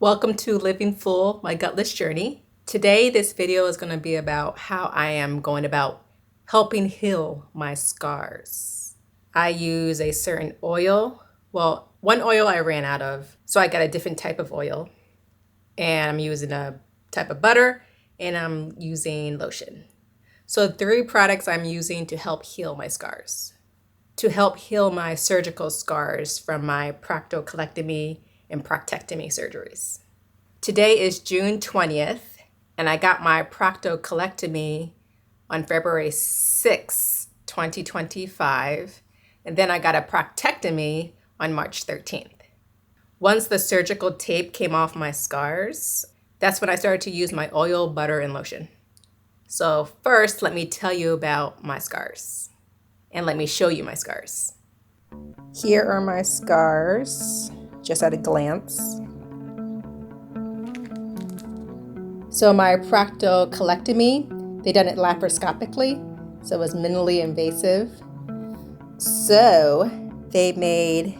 Welcome to Living Full, my gutless journey. Today, this video is going to be about how I am going about helping heal my scars. I use a certain oil. Well, one oil I ran out of, so I got a different type of oil. And I'm using a type of butter, and I'm using lotion. So 3 products I'm using to help heal my scars. To help heal my surgical scars from my proctocolectomy and proctectomy surgeries. Today is June 20th, and I got my proctocolectomy on February 6, 2025, and then I got a proctectomy on March 13th. Once the surgical tape came off my scars, that's when I started to use my oil, butter, and lotion. So first, let me tell you about my scars, and let me show you my scars. Here are my scars. Just at a glance. So my proctocolectomy, they done it laparoscopically, so it was minimally invasive. So they made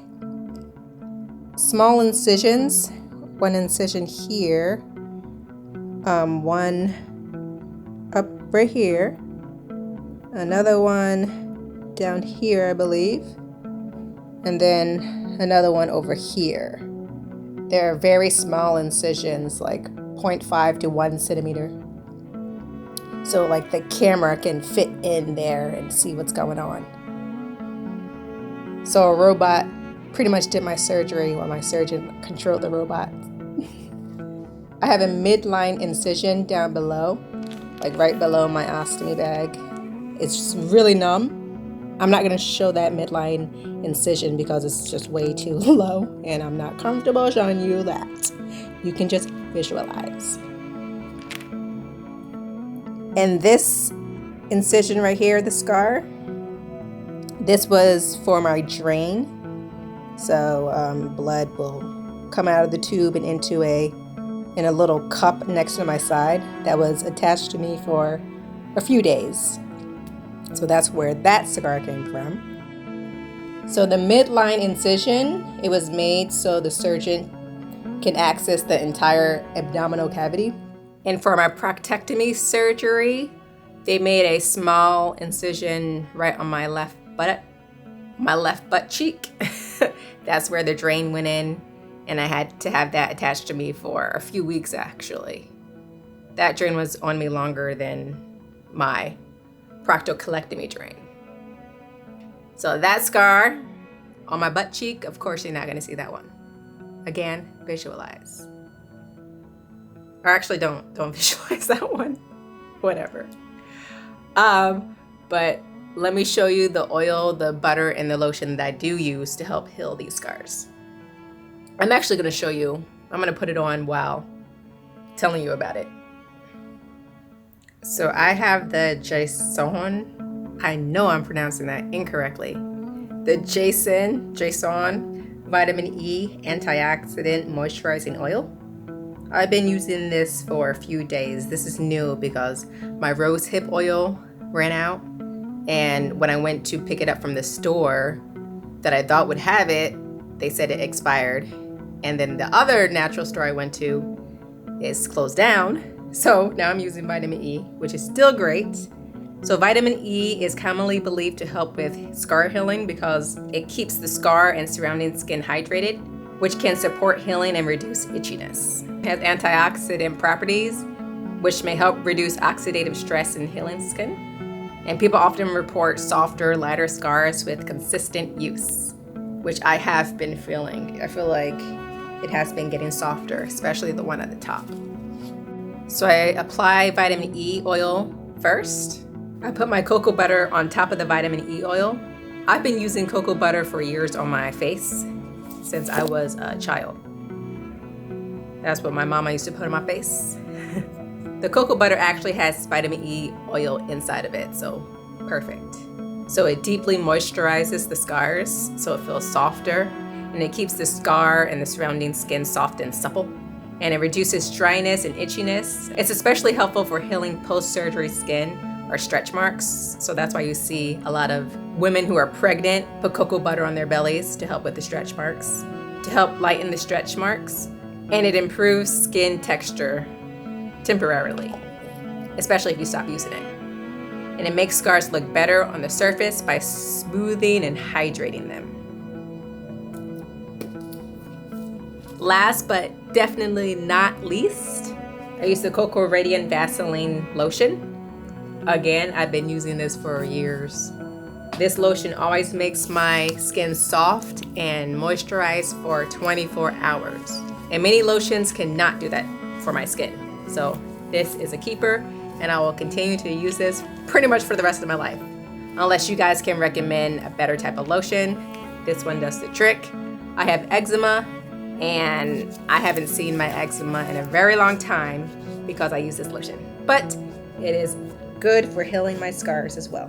small incisions, one incision here, one up right here, another one down here, I believe, and then another one over here. They're very small incisions, like 0.5 to 1 centimeter. So like the camera can fit in there and see what's going on. So a robot pretty much did my surgery while my surgeon controlled the robot. I have a midline incision down below, like right below my ostomy bag. It's just really numb. I'm not going to show that midline incision because it's just way too low, and I'm not comfortable showing you that. You can just visualize. And this incision right here, the scar, this was for my drain. So blood will come out of the tube and into in a little cup next to my side that was attached to me for a few days. So that's where that scar came from. So the midline incision, it was made so the surgeon can access the entire abdominal cavity. And for my proctectomy surgery, they made a small incision right on my left butt cheek. That's where the drain went in, and I had to have that attached to me for a few weeks actually. That drain was on me longer than my proctocolectomy drain. So that scar on my butt cheek, of course you're not going to see that one. Again, visualize. Or actually don't visualize that one. Whatever. But let me show you the oil, the butter, and the lotion that I do use to help heal these scars. I'm actually going to show you. I'm going to put it on while telling you about it. So I have the Jason, I know I'm pronouncing that incorrectly. The Jason Vitamin E Antioxidant Moisturizing Oil. I've been using this for a few days. This is new because my rosehip oil ran out. And when I went to pick it up from the store that I thought would have it, they said it expired. And then the other natural store I went to is closed down. So now I'm using vitamin E, which is still great. So vitamin E is commonly believed to help with scar healing because it keeps the scar and surrounding skin hydrated, which can support healing and reduce itchiness. It has antioxidant properties, which may help reduce oxidative stress in healing skin. And people often report softer, lighter scars with consistent use, which I have been feeling. I feel like it has been getting softer, especially the one at the top. So I apply vitamin E oil first. I put my cocoa butter on top of the vitamin E oil. I've been using cocoa butter for years on my face since I was a child. That's what my mama used to put on my face. The cocoa butter actually has vitamin E oil inside of it, so perfect. So it deeply moisturizes the scars so it feels softer, and it keeps the scar and the surrounding skin soft and supple. And it reduces dryness and itchiness. It's especially helpful for healing post-surgery skin or stretch marks. So that's why you see a lot of women who are pregnant put cocoa butter on their bellies to help with the stretch marks. To help lighten the stretch marks, and it improves skin texture temporarily, especially if you stop using it. And it makes scars look better on the surface by smoothing and hydrating them. Last but definitely not least, I use the Cocoa Radiant Vaseline lotion. Again, I've been using this for years. This lotion always makes my skin soft and moisturized for 24 hours. And many lotions cannot do that for my skin. So this is a keeper, and I will continue to use this pretty much for the rest of my life. Unless you guys can recommend a better type of lotion, this one does the trick. I have eczema, and I haven't seen my eczema in a very long time because I use this lotion. But it is good for healing my scars as well.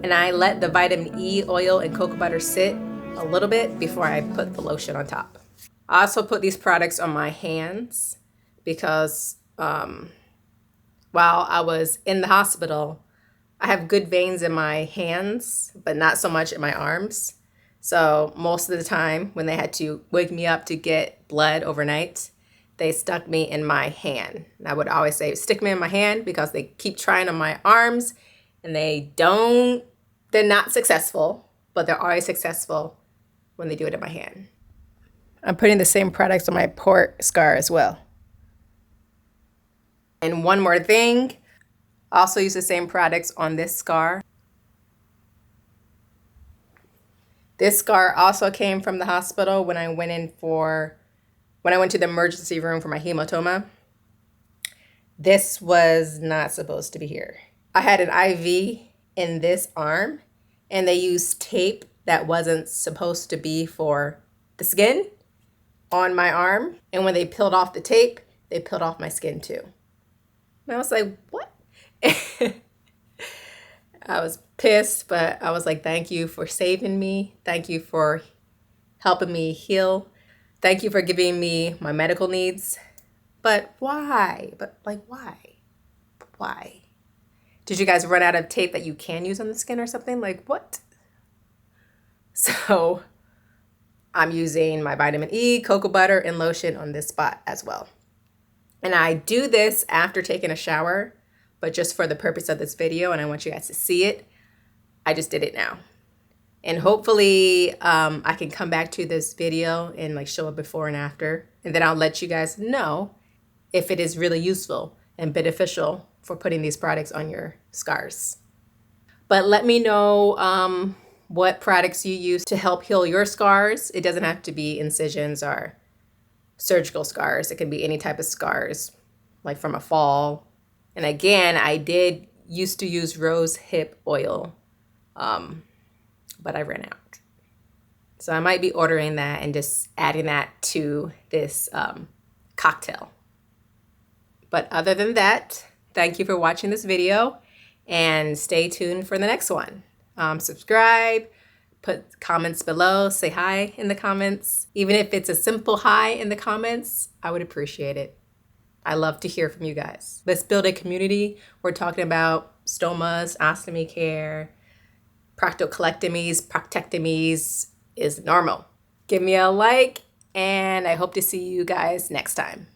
And I let the vitamin E oil and cocoa butter sit a little bit before I put the lotion on top. I also put these products on my hands because while I was in the hospital, I have good veins in my hands, but not so much in my arms. So most of the time when they had to wake me up to get blood overnight, they stuck me in my hand. And I would always say, stick me in my hand, because they keep trying on my arms and they're not successful, but they're always successful when they do it in my hand. I'm putting the same products on my port scar as well. And one more thing, also use the same products on this scar. This scar also came from the hospital when I went to the emergency room for my hematoma. This was not supposed to be here. I had an IV in this arm, and they used tape that wasn't supposed to be for the skin on my arm. And when they peeled off the tape, they peeled off my skin too. And I was like, what? I was pissed, but I was like, thank you for saving me. Thank you for helping me heal. Thank you for giving me my medical needs. But why? Why? Did you guys run out of tape that you can use on the skin or something? Like what? So I'm using my vitamin E, cocoa butter, and lotion on this spot as well. And I do this after taking a shower, but just for the purpose of this video, and I want you guys to see it, I just did it now. And hopefully I can come back to this video and like show a before and after, and then I'll let you guys know if it is really useful and beneficial for putting these products on your scars. But let me know what products you use to help heal your scars. It doesn't have to be incisions or surgical scars. It can be any type of scars, like from a fall. And again, I did used to use rosehip oil, but I ran out. So I might be ordering that and just adding that to this cocktail. But other than that, thank you for watching this video, and stay tuned for the next one. Subscribe, put comments below, say hi in the comments. Even if it's a simple hi in the comments, I would appreciate it. I love to hear from you guys. Let's build a community. We're talking about stomas, ostomy care, proctocolectomies, proctectomies is normal. Give me a like, and I hope to see you guys next time.